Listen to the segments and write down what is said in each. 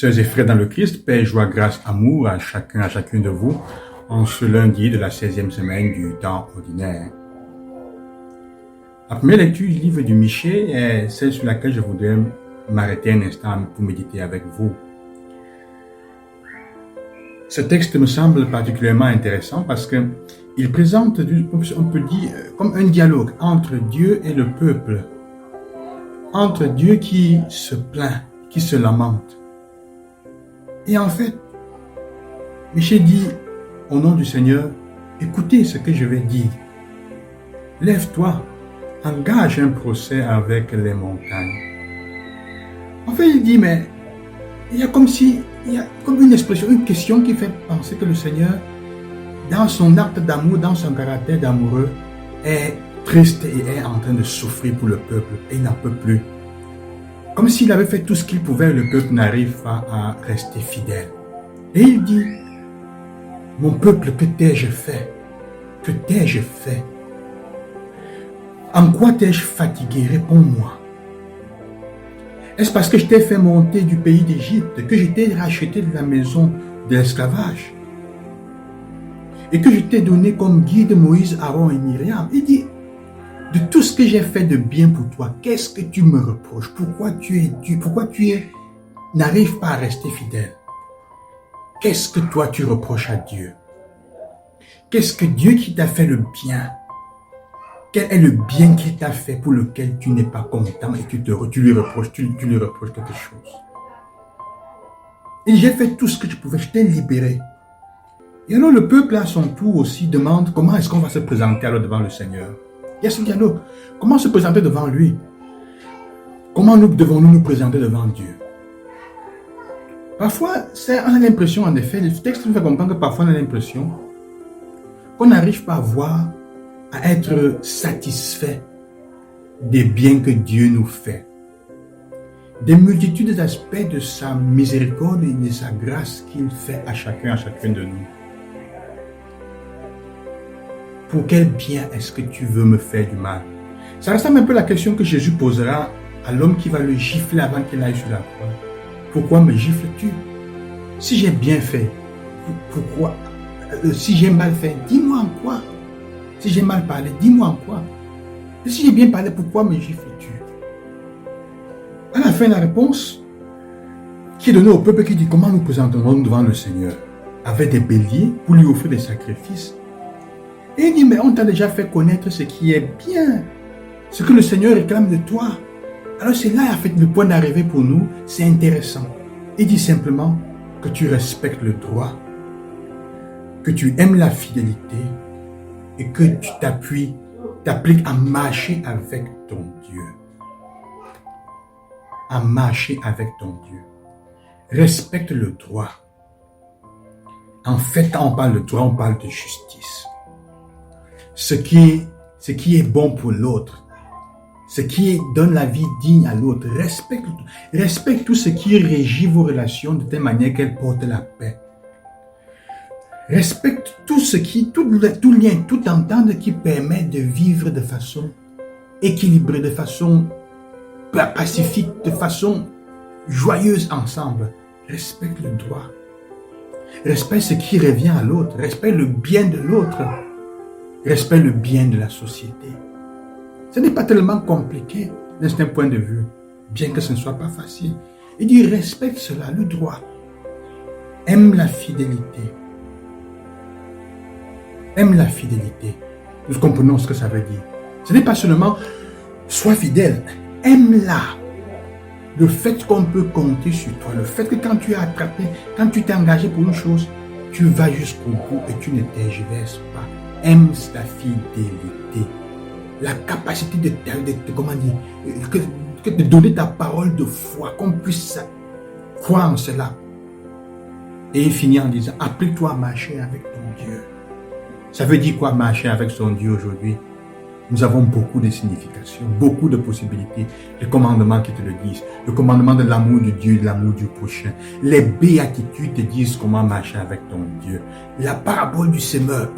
Sœurs et frères dans le Christ, paix, joie, grâce, amour à chacune de vous en ce lundi de la 16e semaine du temps ordinaire. La première lecture du livre du Michée est celle sur laquelle je voudrais m'arrêter un instant pour méditer avec vous. Ce texte me semble particulièrement intéressant parce qu'il présente, on peut dire, comme un dialogue entre Dieu et le peuple. Entre Dieu qui se plaint, qui se lamente. Et en fait, Michée dit, au nom du Seigneur, écoutez ce que je vais dire. Lève-toi, engage un procès avec les montagnes. En fait, il dit, mais il y a comme une expression, une question qui fait penser que le Seigneur, dans son acte d'amour, dans son caractère d'amoureux, est triste et est en train de souffrir pour le peuple et il n'en peut plus. Comme s'il avait fait tout ce qu'il pouvait, le peuple n'arrive pas à rester fidèle. Et il dit, mon peuple, que t'ai-je fait? Que t'ai-je fait? En quoi t'ai-je fatigué? Réponds-moi. Est-ce parce que je t'ai fait monter du pays d'Égypte, que je t'ai racheté de la maison de l'esclavage et que je t'ai donné comme guide Moïse, Aaron et Myriam? Il dit, de tout ce que j'ai fait de bien pour toi, qu'est-ce que tu me reproches? Pourquoi tu n'arrives pas à rester fidèle? Qu'est-ce que toi tu reproches à Dieu? Qu'est-ce que Dieu qui t'a fait le bien? Quel est le bien qu'il t'a fait pour lequel tu n'es pas content et tu lui reproches quelque chose? Et j'ai fait tout ce que je pouvais, je t'ai libéré. Et alors le peuple à son tour aussi demande comment est-ce qu'on va se présenter alors devant le Seigneur. Il y a ce dialogue. Comment se présenter devant lui? Comment devons-nous nous présenter devant Dieu? Parfois, on a l'impression, en effet, le texte nous fait comprendre que parfois on a l'impression qu'on n'arrive pas à voir, à être satisfait des biens que Dieu nous fait. Des multitudes d'aspects de sa miséricorde et de sa grâce qu'il fait à chacune de nous. Pour quel bien est-ce que tu veux me faire du mal? Ça ressemble un peu à la question que Jésus posera à l'homme qui va le gifler avant qu'il aille sur la croix. Pourquoi me gifles-tu? Si j'ai bien fait, pourquoi? Si j'ai mal fait, dis-moi en quoi? Si j'ai mal parlé, dis-moi en quoi? Et si j'ai bien parlé, pourquoi me gifles-tu? À la fin, la réponse qui est donnée au peuple qui dit comment nous présenterons devant le Seigneur avec des béliers pour lui offrir des sacrifices. Et il dit, mais on t'a déjà fait connaître ce qui est bien, ce que le Seigneur réclame de toi. Alors c'est là, en fait, le point d'arrivée pour nous, c'est intéressant. Il dit simplement que tu respectes le droit, que tu aimes la fidélité et que tu t'appliques à marcher avec ton Dieu. À marcher avec ton Dieu. Respecte le droit. En fait, quand on parle de droit, on parle de justice. Ce qui est bon pour l'autre, ce qui donne la vie digne à l'autre, respecte tout ce qui régit vos relations de telle manière qu'elles portent la paix. Respecte tout lien, toute entente qui permet de vivre de façon équilibrée, de façon pacifique, de façon joyeuse ensemble. Respecte le droit. Respecte ce qui revient à l'autre. Respecte le bien de l'autre. Respecte le bien de la société. Ce n'est pas tellement compliqué d'un certain point de vue, bien que ce ne soit pas facile. Il dit respecte cela, le droit. Aime la fidélité. Aime la fidélité. Nous comprenons ce que ça veut dire. Ce n'est pas seulement sois fidèle, aime-la. Le fait qu'on peut compter sur toi, le fait que quand tu es attrapé, quand tu t'es engagé pour une chose, tu vas jusqu'au bout et tu ne tergiverses pas. Aime la fidélité. La capacité de donner ta parole de foi, qu'on puisse croire en cela. Et il finit en disant, applique-toi à marcher avec ton Dieu. Ça veut dire quoi marcher avec son Dieu aujourd'hui? Nous avons beaucoup de significations, beaucoup de possibilités. Les commandements qui te le disent, le commandement de l'amour de Dieu, de l'amour du prochain. Les béatitudes te disent comment marcher avec ton Dieu. La parabole du semeur,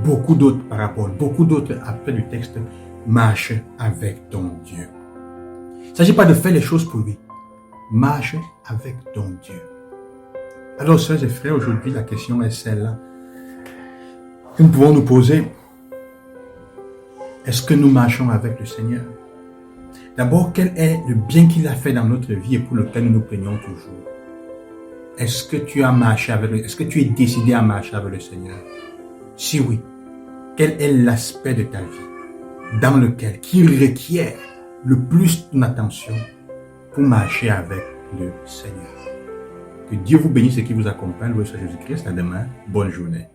beaucoup d'autres paraboles, beaucoup d'autres aspects du texte, marche avec ton Dieu. Il ne s'agit pas de faire les choses pour lui. Marche avec ton Dieu. Alors, sœurs et frères, aujourd'hui, la question est celle-là que nous pouvons nous poser. Est-ce que nous marchons avec le Seigneur? D'abord, quel est le bien qu'il a fait dans notre vie et pour lequel nous nous plaignons toujours? Est-ce que tu as marché avec est-ce que tu es décidé à marcher avec le Seigneur? Si oui, quel est l'aspect de ta vie dans lequel, qui requiert le plus ton attention pour marcher avec le Seigneur? Que Dieu vous bénisse et qu'il vous accompagne. Loué soit Jésus-Christ. À demain. Bonne journée.